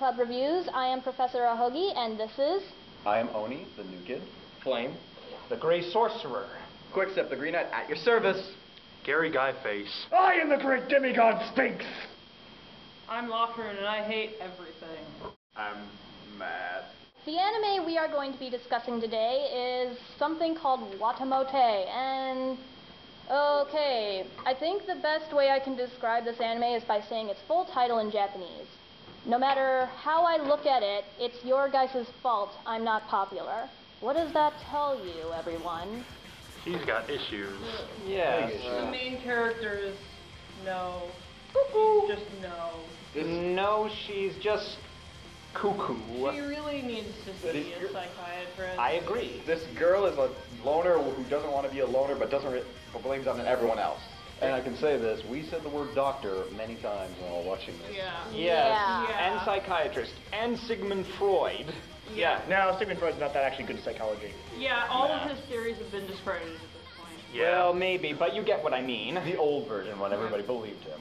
Club Reviews. I am Professor Ahogi, and this is... I am Oni, the new kid. Flame, the Grey Sorcerer. Quickstep, the Green Knight, at your service. Gary Guyface. I am the great demigod Sphinx. I'm Lockhorn, and I hate everything. I'm mad. The anime we are going to be discussing today is something called Watamote, and... Okay, I think the best way I can describe this anime is by saying its full title in Japanese. No matter how I look at it, it's your guys' fault I'm not popular. What does that tell you, everyone? He's got issues. Yeah. The main characters, no. Cuckoo. Just no. No, she's just cuckoo. She really needs to see a psychiatrist. I agree. This girl is a loner who doesn't want to be a loner, but blames on everyone else. And I can say this, we said the word doctor many times while watching this. Yeah. Yes, Yeah. and psychiatrist, and Sigmund Freud. Yeah. No, Sigmund Freud's not that actually good at psychology. Yeah, all of his theories have been discredited at this point. Yeah. Well, maybe, but you get what I mean. The old version when everybody believed him.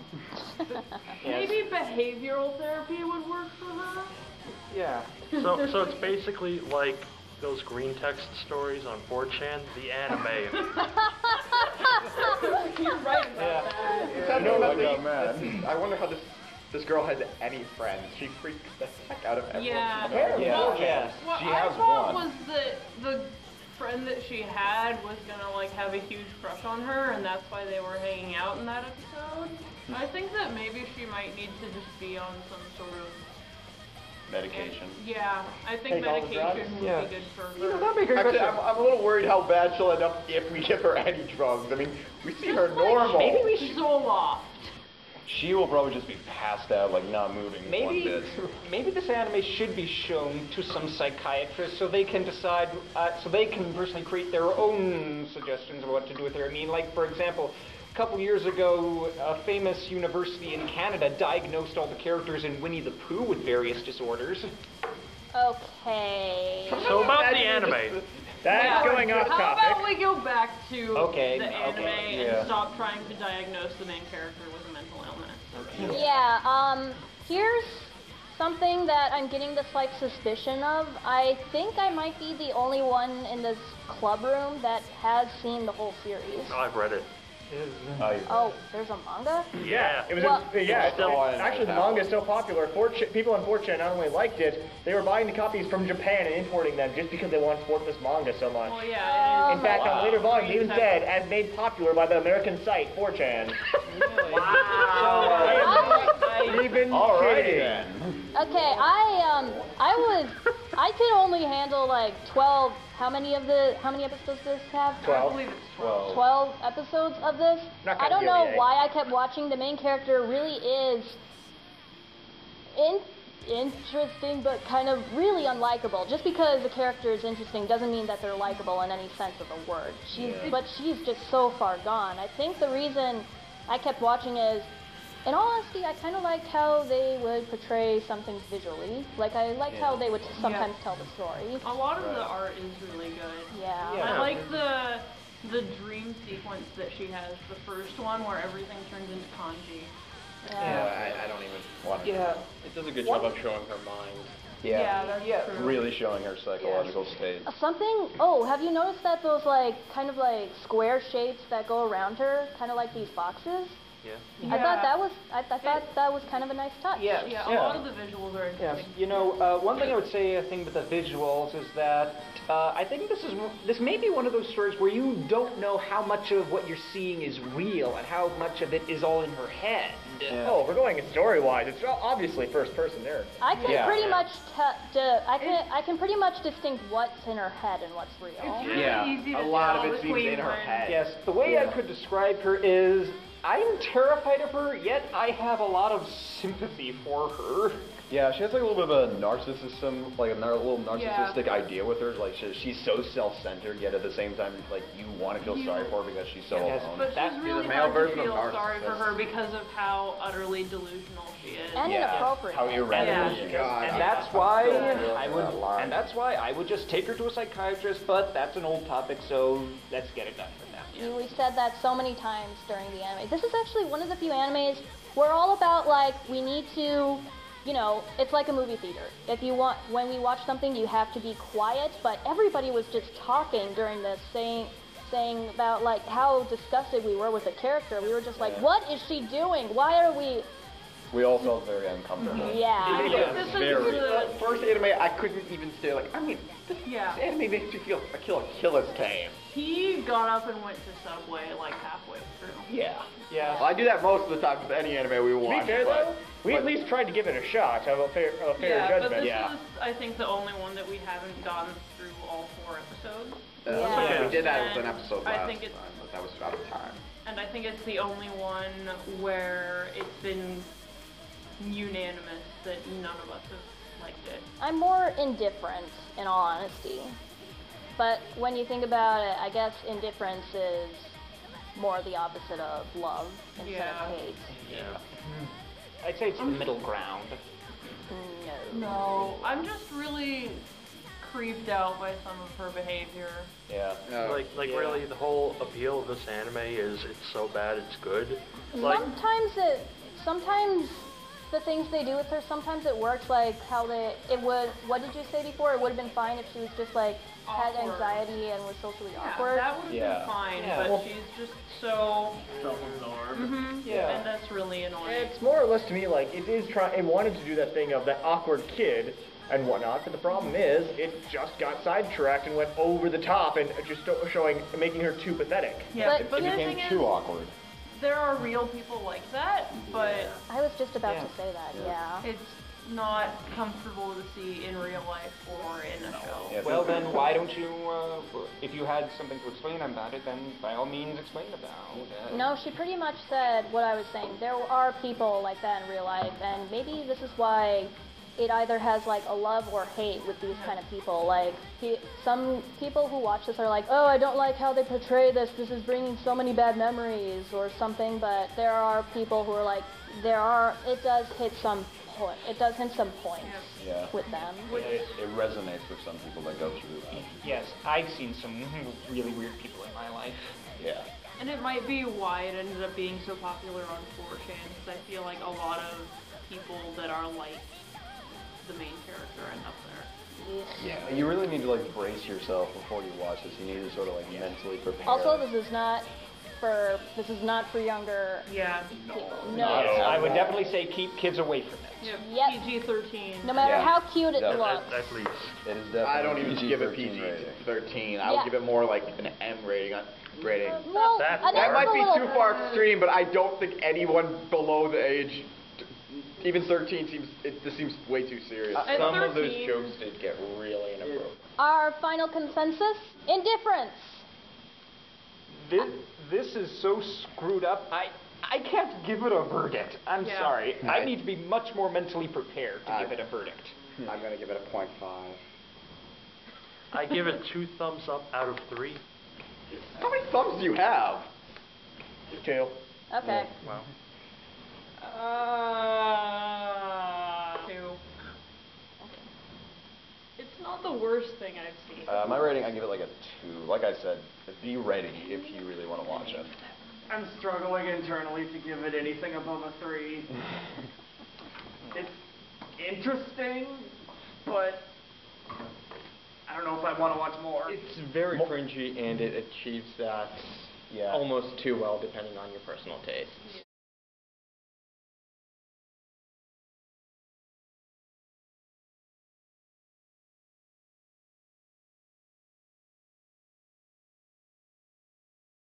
Yes. Maybe behavioral therapy would work for her? Yeah. So it's basically like those green text stories on 4chan, the anime. You're right about that. I wonder how this girl has any friends. She freaks the heck out of everyone. Yeah. What She I has thought one. was that the friend that she had was gonna like have a huge crush on her, and that's why they were hanging out in that episode. I think that maybe she might need to just be on some sort of Medication. Yeah, I think Take all the drugs? medication would Yeah. be good for her. You know, that'd be a good Actually, question. I'm a little worried how bad she'll end up if we give her any drugs. I mean, we see her normal. Maybe we should. Zoloft. She will probably just be passed out, like not moving one bit. Maybe this anime should be shown to some psychiatrists so they can decide, so they can personally create their own suggestions of what to do with her. I mean, like, for example, a couple years ago, a famous university in Canada diagnosed all the characters in Winnie the Pooh with various disorders. Okay... So about the anime. That's going off How topic. about we go back to the anime and stop trying to diagnose the main character with a mental illness? Yeah, here's something that I'm getting the slight suspicion of. I think I might be the only one in this club room that has seen the whole series. I've read it. Oh, there's a manga? Yeah. It was Well- actually the manga is so popular. People on 4chan not only liked it, they were buying the copies from Japan and importing them just because they wanted to support this manga so much. Well, yeah. In fact, on later volumes, it even said, as made popular by the American site 4chan. Even Alrighty then. Okay, I could only handle like 12. How many episodes does this have? 12. I believe it's 12. 12 episodes of this. Not I don't counting know the why I kept watching. The main character really is interesting, but kind of really unlikable. Just because the character is interesting doesn't mean that they're likable in any sense of the word. But she's just so far gone. I think the reason I kept watching is, in all honesty, I kind of liked how they would portray some things visually. Like, I liked how they would sometimes tell the story. A lot of the art is really good. Yeah. I like the dream sequence that she has, the first one where everything turns into kanji. I don't even want to. Yeah. It does a good job of showing her mind. Yeah, that's true. Really showing her psychological state. Have you noticed that those kind of square shapes that go around her, kind of like these boxes? Yeah. I thought that was kind of a nice touch. Yeah. Yeah, a lot of the visuals are Yes, interesting. you know, one thing I would say, I think, with the visuals is that I think this may be one of those stories where you don't know how much of what you're seeing is real and how much of it is all in her head. Yeah. Oh, if we're going story-wise, it's obviously first person there. I can pretty much I can pretty much distinguish what's in her head and what's real. It's really easy to a lot tell of it seems between in her when- head. Yes, the way I could describe her is, I'm terrified of her, yet I have a lot of sympathy for her. Yeah, she has like a little bit of a narcissism, like a little narcissistic idea with her. Like she's so self-centered, yet at the same time, like you want to feel sorry for her because she's so alone. But That she's is really a male hard to version of feel sorry for narcissist. her because of how utterly delusional she is. And inappropriate. How irrational Yeah. she is. And that's why I would just take her to a psychiatrist, but that's an old topic, so let's get it done with that. We've said that so many times during the anime. This is actually one of the few animes where all about we need to you know, it's like a movie theater. When we watch something, you have to be quiet, but everybody was just talking during this, saying about like how disgusted we were with the character. We were just like, what is she doing? Why are we... We all felt very uncomfortable. Yeah. This is The first anime, I couldn't even stay like, I mean, this anime makes me feel a killer's game. He got up and went to Subway like halfway through. Yeah. Yeah. Well, I do that most of the time with any anime we watch. To be fair, though, we at least tried to give it a shot, have a fair Yeah, but judgment. this is, I think, the only one that we haven't gotten through all 4 episodes. Yeah. We did that And with an episode I last think it's- time, but that was out of time. And I think it's the only one where it's been unanimous that none of us have liked it. I'm more indifferent, in all honesty. But when you think about it, I guess indifference is more the opposite of love instead of hate. Yeah. I'd say it's the middle ground. No. No, I'm just really creeped out by some of her behavior. Yeah. Like really, the whole appeal of this anime is it's so bad it's good. Like, Sometimes the things they do with her, sometimes it works, like how what did you say before? It would have been fine if she was just like, had Awkward. anxiety and was socially Yeah, awkward. that would have been fine, Yeah. but Well- she's just so... Self-absorbed. Yeah. And that's really annoying. It's more or less to me like it wanted to do that thing of that awkward kid and whatnot, but the problem is it just got sidetracked and went over the top and just making her too pathetic. Yeah, But- but It the became thing too is, awkward. there are real people like that, but I was just about Yeah. to say that, yeah. it's not comfortable to see in real life or in a show. Yeah, Well, then why don't you, if you had something to explain about it, then by all means explain about it. No, she pretty much said what I was saying. There are people like that in real life, and maybe this is why it either has like a love or hate with these kind of people. Like, some people who watch this are like, oh, I don't like how they portray this. This is bringing so many bad memories or something. But there are people who are like, it does hit some point. It does hit some points Yeah. with them. It resonates with some people that go through that. Yes, I've seen some really weird people in my life. Yeah. And it might be why it ended up being so popular on 4chan, because I feel like a lot of people that are like the main character end up there. Yeah. You really need to like brace yourself before you watch this. You need to sort of like mentally prepare. Also, this is not for younger Yeah. people. No. I would definitely say keep kids away from it. Yep. PG-13. No matter Yeah. how cute it Definitely. looks. at least. It is definitely I don't even give it PG-13 rating. PG-13. I Yeah. would give it more like an M rating. Well, that an That M's might a be little- too far extreme, but I don't think anyone below the age, even 13, this seems way too serious. At Some of those 13 jokes did get really inappropriate. Our final consensus: indifference. This is so screwed up. I can't give it a verdict. I'm Yeah. sorry. I need to be much more mentally prepared to give it a verdict. I'm gonna give it a 0.5. I give it 2 thumbs up out of 3. How many thumbs do you have? 2. Okay. Wow. 2. It's not the worst thing I've seen. My rating, I give it like a 2. Like I said, be ready if you really want to watch it. I'm struggling internally to give it anything above a 3. It's interesting, but I don't know if I want to watch more. It's very cringy, and it achieves that almost too well, depending on your personal taste.